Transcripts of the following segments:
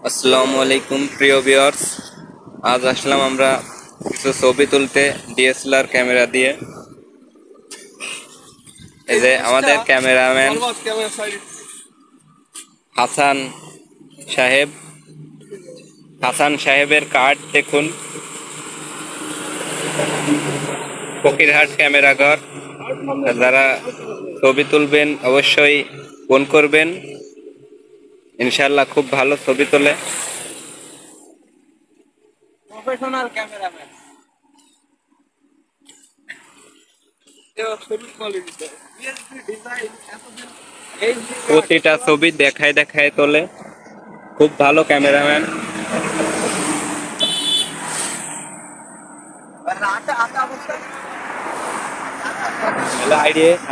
আসসালামু আলাইকুম প্রিয় ভিউয়ার্স, আজ আসলাম আমরা কিছু ছবি তুলতে ডিএসএলআর ক্যামেরা দিয়ে। এই যে আমাদের ক্যামেরাম্যান হাসান সাহেব, হাসান সাহেবের কার্ড দেখুন। ফকিরহাট ক্যামেরাঘর। যারা ছবি তুলবেন অবশ্যই ফোন করবেন, ইনশাআল্লাহ খুব ভালো ছবি তোলে। Professional cameraman. প্রতিটা ছবি দেখায় দেখায় তোলে, খুব ভালো ক্যামেরাম্যান।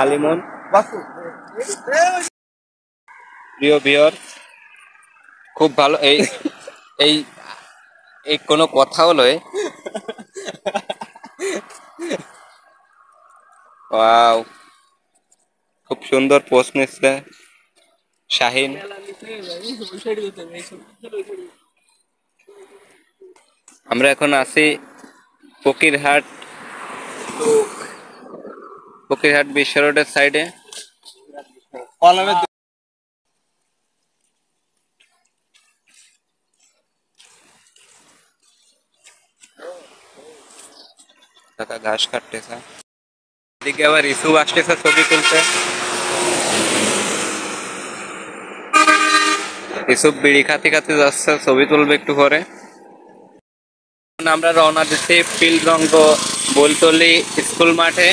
আলিমন। প্রিয় ভিউয়ার, খুব ভালো। এই এই এই কোনো কথা হলো? ওয়াও, খুব সুন্দর পোস্ট নিচ্ছে শাহিন। আমরা এখন আছি ফকিরহাট বিশ্ব রোডের সাইডে। ঘাস কাটতেছে, এদিকে আবার ইসুফ আসতেছে ছবি তুলতে। ইসুফ বিড়ি খাতে খাতে যাচ্ছে, ছবি তুলবে একটু পরে। আমরা রওনা দিচ্ছি ফিল্ডরঙ্গ বলতলি স্কুল মাঠে।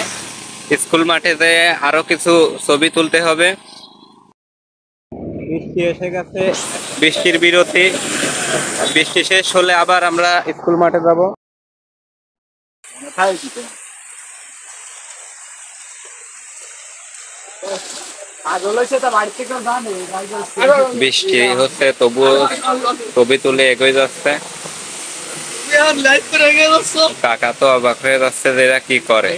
স্কুল মাঠে যে আরো কিছু ছবি তুলতে হবে। বৃষ্টি এসে গেছে, বৃষ্টির বিরতি। বৃষ্টি শেষ হলে আবার আমরা স্কুল মাঠে যাব। বৃষ্টি হচ্ছে তবুও ছবি তুলে এগিয়ে যাচ্ছে। কাকা তো অবাক হয়ে যাচ্ছে যে এরা কি করে।